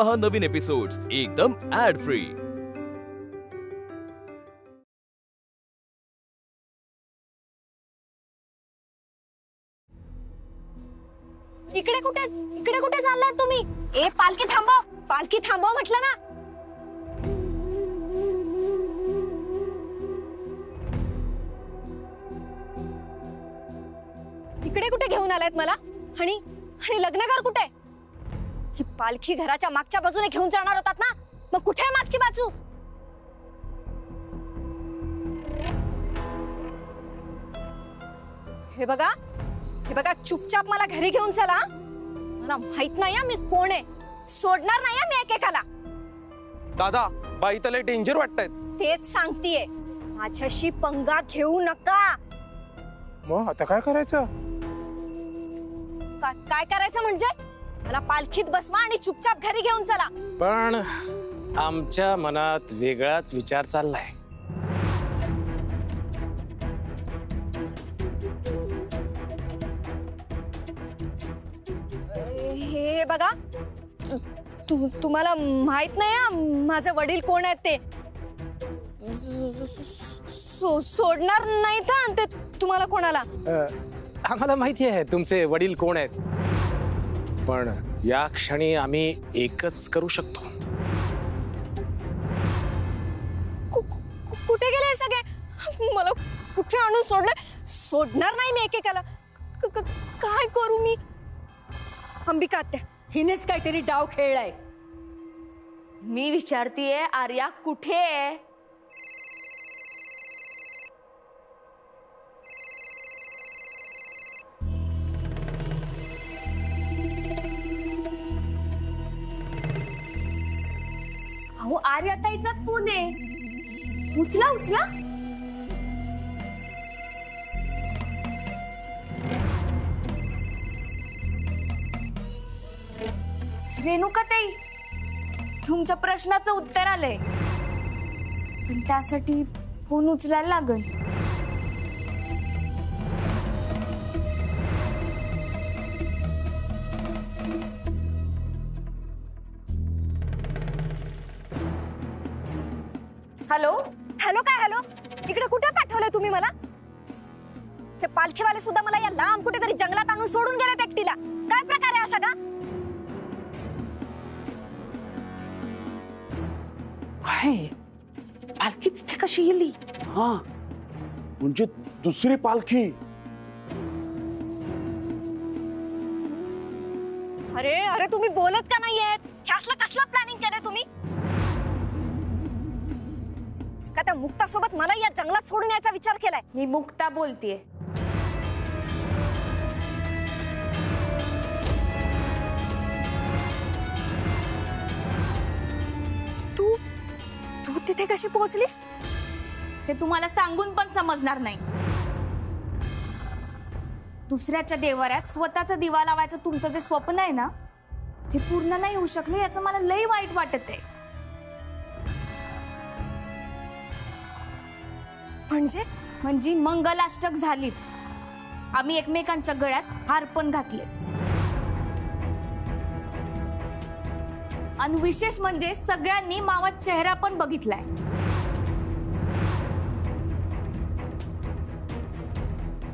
पहा नवीन एपिसोड्स एकदम add free. इकडे कुठे चाललाय तुम्ही? ए पालखी थांबव म्हटलं ना। इकडे कुठे घेऊन आलायत मला? आणि लग्नकार कुठे? ही पालखी घराच्या मागच्या बाजूने घेऊन जाणार होतात ना, मग कुठे आहे मागची बाजू? हे बघा चुपचाप मला घरी घेऊन चला। मला माहित नाही मी कोण आहे, सोडणार नाही मी एकेकाला। दादा बाई त्याला डेंजर वाटतायत। तेच सांगतेय, माझ्याशी पंगा घेऊ नका। मग आता काय करायचं? काय करायचं म्हणजे? मला पालखीत बसवा आणि चुपचाप घरी घेऊन चला। पण आमच्या मनात वेगळाच विचार चाललाय। हे बघा, तुम्हाला माहित नाही माझे वडील कोण आहेत ते। सोडणार नाही तर ते तुम्हाला कोणाला? आम्हाला माहिती आहे तुमचे वडील कोण आहेत, पण या क्षणी आम्ही एकच करू शकतो। कुठे गेले सगळे? मला कुठे आणून सोडणार नाही मी एकेकाला। काय करू मी? अंबिका आत्या, हिनेच काहीतरी डाव खेळलाय। मी विचारतीये आर्या कुठे आहे? अहो आर्या ताईचाच फोन आहे, उचला। रेणुका ताई, तुमच्या प्रश्नाचं उत्तर आलंय, पण त्यासाठी फोन उचलायला लागल। हॅलो काय हॅलो? इकडे कुठे पाठवलंय तुम्ही मला? ते पालखीवाले सुद्धा मला या लांब कुठेतरी जंगलात आणून सोडून गेलेत एकटीला। काय प्रकार आहे असा का? काय पालखी तिथे कशी गेली? हा म्हणजे दुसरी पालखी? अरे तुम्ही बोलत का नाहीयेत? कसलं प्लॅनिंग केलंय तुम्ही? का त्या मुक्तासोबत मला या जंगलात सोडून यायचा विचार केलाय? मी मुक्ता बोलतेय। तू तिथे कशी पोहोचलीस? ते तुम्हाला सांगून पण समजणार नाही। दुसऱ्याच्या देवाऱ्यात स्वतःचा दिवा लावायचं तुमचं जे स्वप्न आहे ना, ते पूर्ण नाही होऊ शकलं याचं मला लई वाईट वाटत आहे। म्हणजे मंगलाष्टक झालीत, आम्ही एकमेकांच्या गळ्यात हार पण घातले, आणि विशेष म्हणजे सगळ्यांनी मावा चेहरा पण बघितलाय।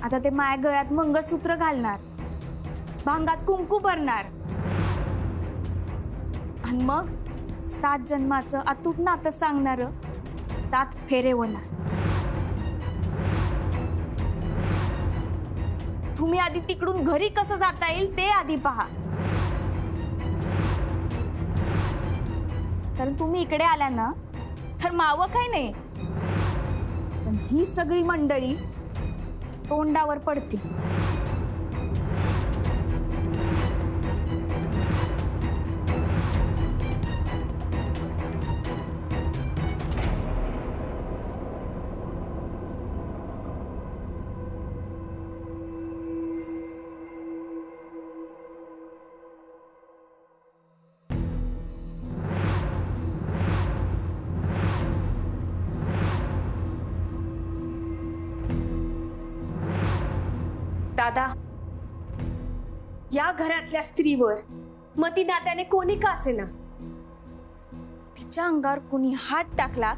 आता ते माया गळ्यात मंगळसूत्र घालणार, भांगात कुंकू भरणार, आणि मग 7 जन्माचं अतूट नातं सांगणार 7 फेरे होणार। तुम्ही आधी तिकडून घरी कसं जाता येईल ते आधी पहा, कारण तुम्ही इकडे आल्या ना तर मावं काही नाही, पण ही सगळी मंडळी तोंडावर पडतील। दादा, या घरातल्या स्त्रीवर मती नात्याने कोणी का असेना तुमच्या अंगावर कुणी हात टाकला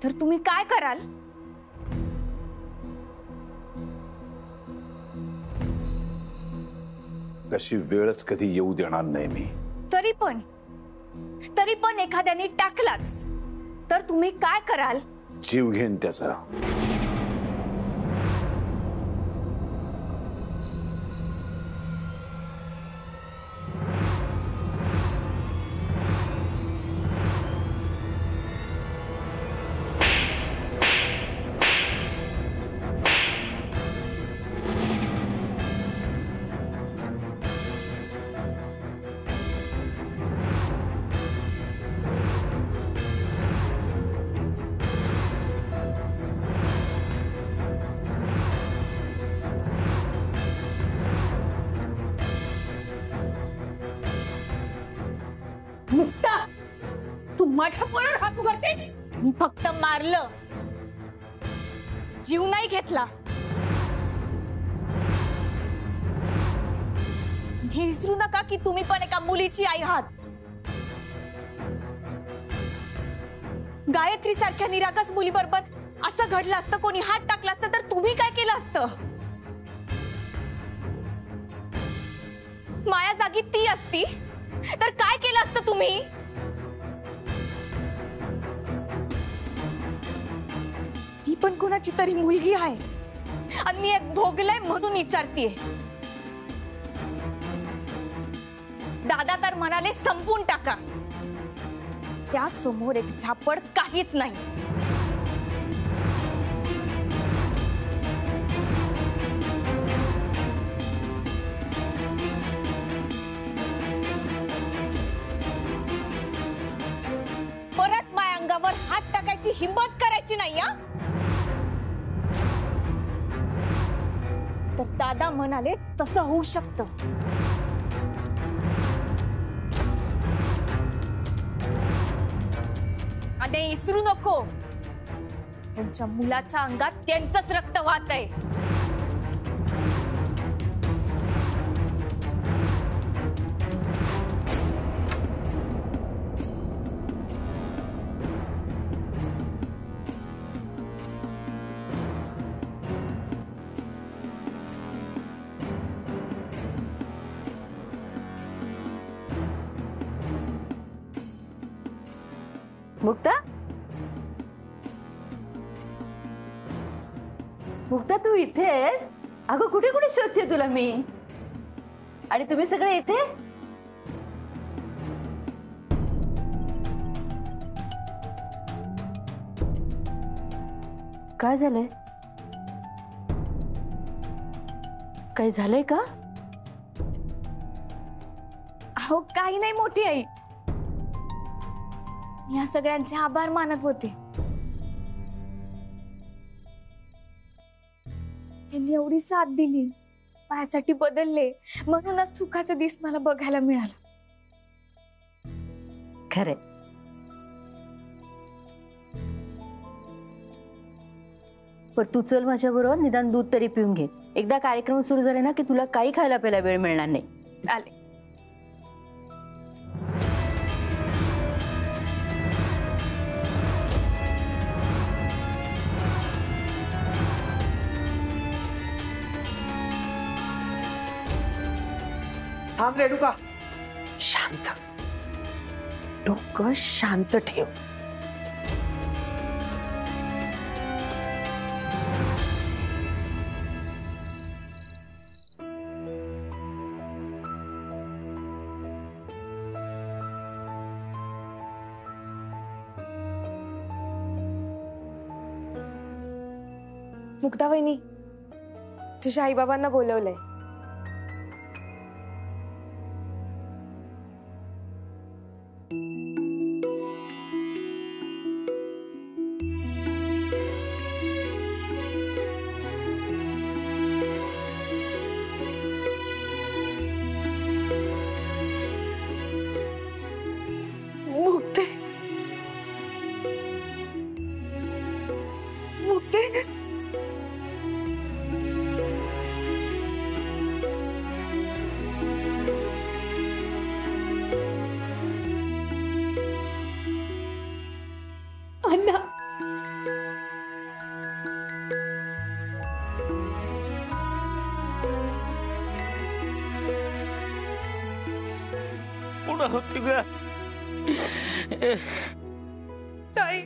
तर तुम्ही काय कराल? तशी वेळच कधी येऊ देणार नाही मी. तरी पण एखाद्याने टाकलाच तर तुम्ही काय कराल? जीव घेईन त्याचा. मुक्ता, तू माझ्या पोरावर हात उघडतेस? मी फक्त मारलं, जीव नाही घेतला. हे विसरू नका की तुम्ही पण एका मुलीची आई आहात. गायत्री सारख्या निरागस मुलीबरोबर असं घडलं असतं, कोणी हात टाकला असतं तर तुम्ही काय केलं असतं? माया जागी ती असती तर काय केलं असतं तुम्ही? मी पण कोणाची तरी मुलगी आहे आणि मी एक भोगलंय म्हणून विचारतीये. दादा तर म्हणाले संपून टाका, त्या समोर एक झापड काहीच नाही. परत माझ्या अंगावर हात टाकायची हिंमत करायची नाही हा. तर दादा म्हणाले तसं होऊ शकतं. आणि विसरू नको, त्यांच्या मुलाच्या अंगात त्यांचंच रक्त वाहतंय. मुक्ता, मुक्ता तू इथेस? अगं कुठे कुठे शोधते तुला मी. आणि तुम्ही सगळे इथे? काय झालंय? काही झालंय का? अहो काही नाही मोठी आई, या सगळ्यांचे आभार मानत होते. यांनी एवढी साथ दिली, माझ्यासाठी बदलले, म्हणूनच सुखाचा दिस मला बघायला मिळाला. खरे पण तू चल माझ्या बरोबर, निदान दूध तरी पिऊन घे. एकदा कार्यक्रम सुरू झाले ना की तुला काही खायला प्यायला वेळ मिळणार नाही. आले. थांब रेणुका. शांत, डोकं शांत ठेव. मुक्ता वहिनी, तुझ्या आई बाबांना बोलवलंय. मुक्ते, मुक्ते, अण्णा कुठं होती ग ताई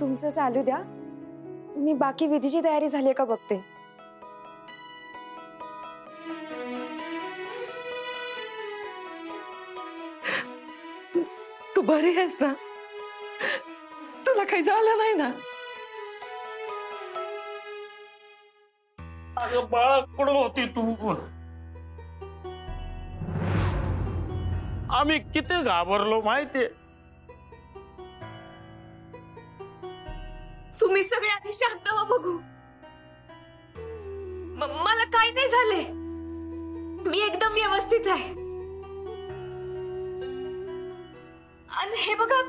तुमचं चालू द्या, मी बाकी विधीची तयारी झाली का बघते. तू बरी आहेस ना? तुला काही झालं नाही ना? अगं बाळा कुठं होती तू? आम्ही किती घाबरलो माहितीये. तुम्ही सगळे आधी शांत व्हा बघू. मला काही नाही झाले, मी एकदम व्यवस्थित आहे. आणि हे बघा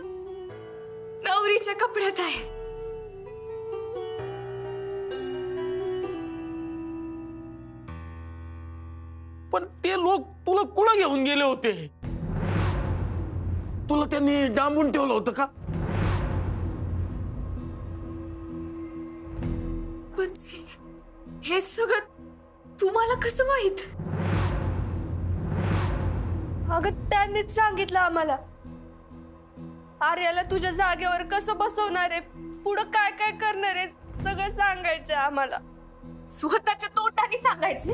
नवरीच्या कपड्यात आहे. पण ते लोक तुला कुठं घेऊन गेले होते? तुला त्यांनी डांबून ठेवलं होतं का? पण हे सगळं तुम्हाला कसं माहित? अगं त्यांनीच सांगितलं आम्हाला. आर्याला तुझ्या जागेवर कसं बसवणार आहे, पुढं काय काय करणार आहे, सगळं सांगायचं आम्हाला. स्वतःच्या तोंडाने सांगायचे?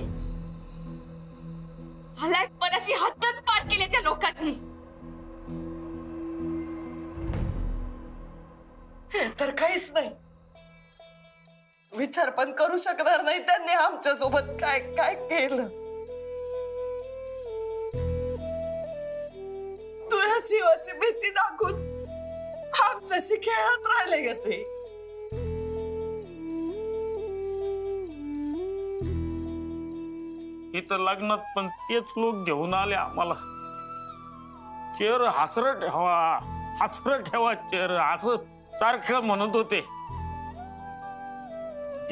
हलाकपणाची हद्दच पार केली त्या लोकांनी. हे तर काहीच नाही. विचार पण करू शकणार नाही त्यांनी आमच्या सोबत काय काय केलं. तुझ्या जीवाची भीती दाखवून आमच्याशी खेळत राहिले ग ते. इथं लग्नात पण तेच लोक घेऊन आले आम्हाला. चेहरा हसरं ठेवा, हसरं ठेवा चेहरा, असं सारखं म्हणत होते.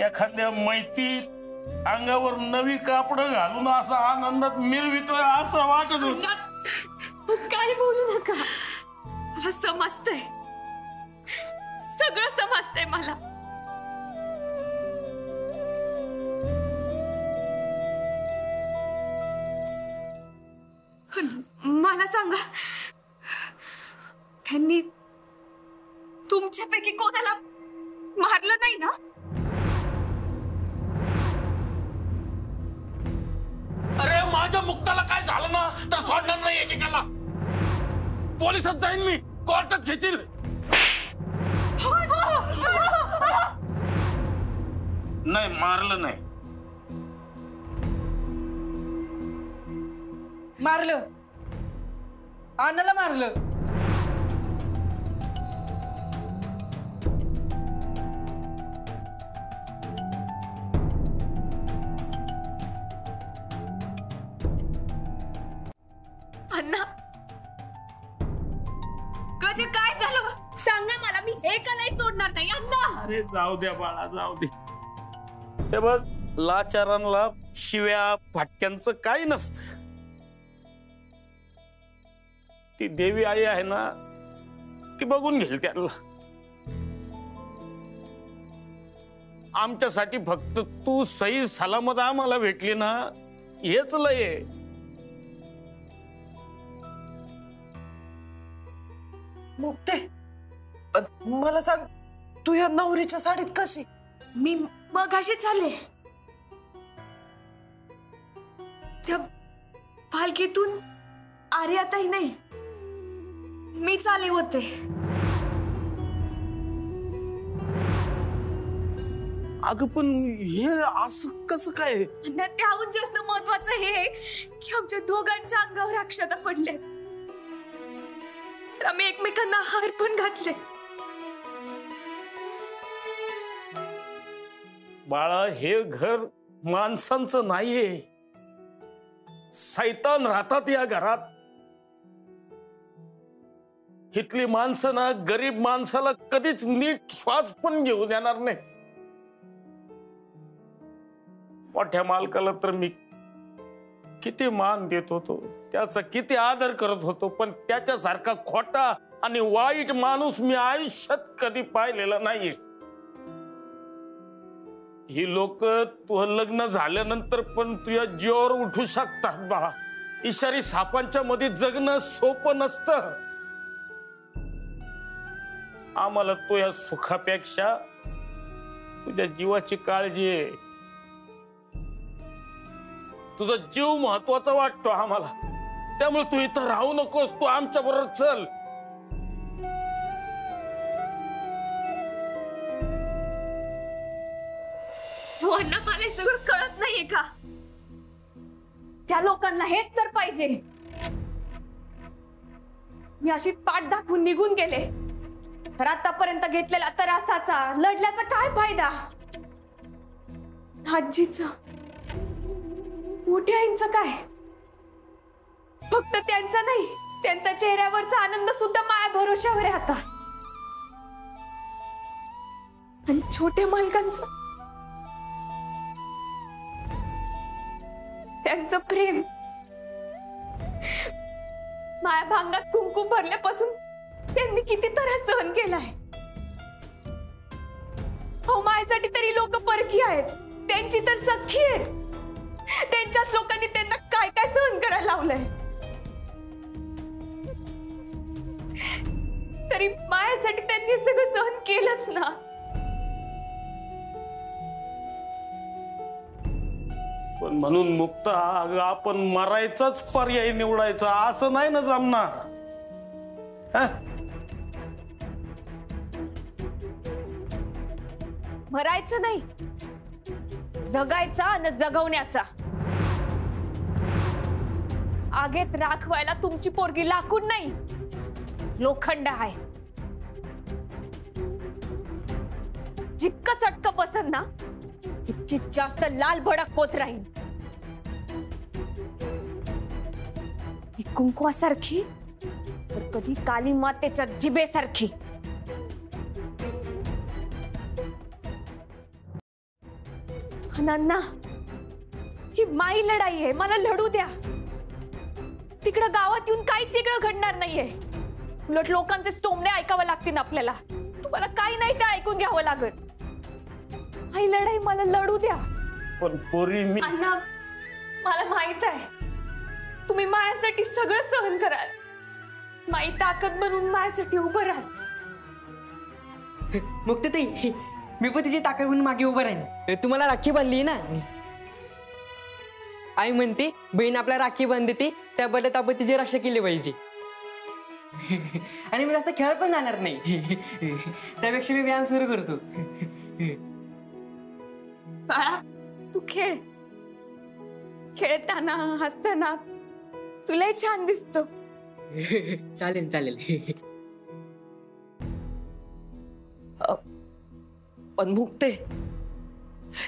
एखाद्या मैतीत अंगावर नवी कापड घालून असा आनंदात मिरवितोय असं वाटत होत. काय बोलू नका, मला समजतंय, सगळं समजतंय मला. मला सांगा, त्यांनी तुमच्यापैकी कोणाला मारलं नाही ना? अरे माझ्या मुक्ताला काय झालं ना तर सोडणार नाही एकेकाला. पोलिसात जाईन मी, कोर्टात घेतील. नाही मारलं नाही. मारलं, अण्णाला मारलं. अण्णा गजे काय झालं सांगा मला, मी एकालाही सोडणार नाही. अण्णा अरे जाऊ द्या बाळा, जाऊ दे. हे बघ, लाचारांना शिव्या फाटक्यांचं काही नसतं. ती देवी आई आहे ना, ती बघून घेईल त्यांना. आमच्यासाठी फक्त तू सही सलामत आम्हाला भेटली ना, हेच लय आहे. मुक्ते, पण मला सांग, तू या नवरीच्या साडीत कशी? मी मगाशीच आले. त्या पालखीतून आर्याताई नाही, मीच आले होते. अगं पण हे असं कसं काय? त्याहून जास्त महत्वाचं हे आहे की आमच्या दोघांच्या अंगावर अक्षता पडल्या. तर आम्ही एकमेकांना हार पण घातले. बाळा, हे घर माणसांचं नाहीये. सैतान राहतात या घरात. इथली माणसं ना गरीब माणसाला कधीच नीट श्वास पण घेऊ देणार नाही. मोठ्या मालकाला तर मी किती मान देत होतो, त्याचा किती आदर करत होतो, पण त्याच्यासारखा खोटा आणि वाईट माणूस मी आयुष्यात कधी पाहिलेला नाहीये. ही लोक तुझं लग्न झाल्यानंतर पण तुझ्या जीवावर उठू शकतात बाळा. इशारी सापांच्या मध्ये जगणं सोपं नसतं. आम्हाला तुझ्या सुखापेक्षा तुझ्या जीवाची काळजी आहे. तुझा जीव महत्वाचा वाटतो आम्हाला, त्यामुळे तू इथं राहू नकोस, तू आमच्या बरोबर चल. अण्णा मला सगळं कळत नाहीये का? त्या लोकांना हेच तर पाहिजे. मी अशी पाठ दाखवून निघून गेले तर आतापर्यंत घेतलेला त्रासाचा लढल्याचा काय फायदा? आजीचं मोठ्या आईंचं काय? फक्त त्यांचा नाही, त्यांच्या चेहऱ्यावरचा आनंद सुद्धा माया भरोश्यावर आहे आता. आणि छोट्या मालकांचं, त्यांचं प्रेम माया भांगात कुंकू भरल्यापासून त्यांनी किती त्रास सहन केलाय. हो, मायासाठी तरी लोक परकी आहेत, त्यांची तर सख्खी आहेत. त्यांच्याच लोकांनी त्यांना काय काय सहन करायला लावलंय. तरी मायासाठी त्यांनी सगळं सहन केलंच ना. पण म्हणून मुक्ता, अगं आपण मरायचाच पर्याय निवडायचा असं नाही ना जमणार. मरायचं नाही, जगायचा आणि जगवण्याचा. आगेत राखवायला तुमची पोरगी लाकूड नाही, लोखंड आहे. जितकं चटकं बसन ना तितकी जास्त लाल भडक होत राहील. ती कुंकवासारखी तर कधी काली मातेच्या जिभेसारखी. अनन्या, ही माई लढाई आहे, मला लढू द्या. तिकडं गावात येऊन काहीच वेगळं घडणार नाहीये. उलट लोकांचे स्टोमणे ऐकावं लागतील आपल्याला. तुम्हाला काही नाही ते ऐकून घ्यावं लागत. ही लढाई मला लढू द्या. पण पोरी, मी अण्णा, मला माहित आहे तुम्ही माझ्यासाठी सगळं सहन कराल. माई ताकद बनून माझ्यासाठी उभं राहाल. मुक्ताताई, मी पण तिची ताकद म्हणून मागे उभं राहीन. तुम्हाला राखी बांधली ना. आई म्हणते बहीण आपल्या राखी बांधते, त्या बदल्यात आपण तिची रक्षा केली पाहिजे. आणि मी जास्त खेळत पण जाणार नाही. त्यापेक्षा मी व्यायाम सुरू करतो. बाळा, तू खेळ. खेळताना हसताना तुलाही छान दिसतो. चालेल चालेल. पण मुक्ते,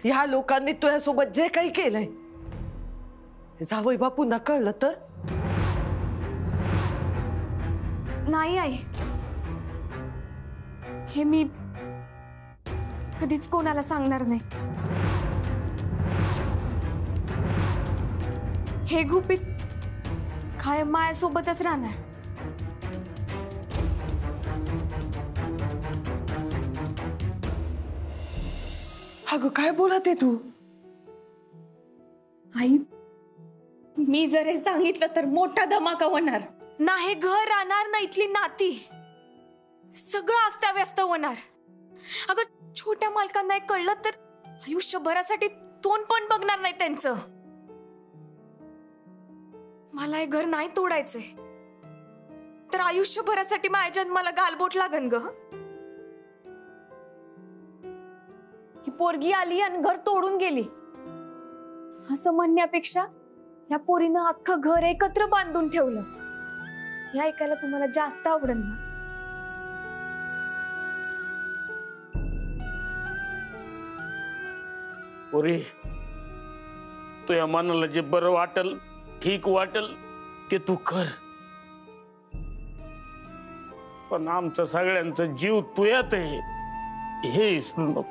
ह्या लोकांनी तुझ्यासोबत जे काही केलंय, जावई बापूंना कळलं तर? नाही आई, हे मी कधीच कोणाला सांगणार नाही. हे गुपित कायम माझ्यासोबतच राहणार. अगं काय बोलत आहे तू? आई, मी जर हे सांगितलं तर मोठा धमाका होणार. ना हे घर राहणार, ना इथली नाती, सगळं अस्ताव्यस्त होणार. अगं छोट्या मालकांना हे कळलं तर आयुष्यभरासाठी तोंड पण बघणार नाही त्यांचं. मला हे घर नाही तोडायचंय, तर आयुष्यभरासाठी माझ्या जन्माला गालबोट लागन ग. ही पोरगी आली आणि घर तोडून गेली असं म्हणण्यापेक्षा या पोरीनं अख्खं घर एकत्र बांधून ठेवलं, हे ऐकायला तुम्हाला जास्त आवडेल ना. पोरी, तुझ्या मनाला जे बरं वाटल, ठीक वाटल ते तू कर. पण आमचं सगळ्यांचं जीव तुयात आहे हे विसरू नको.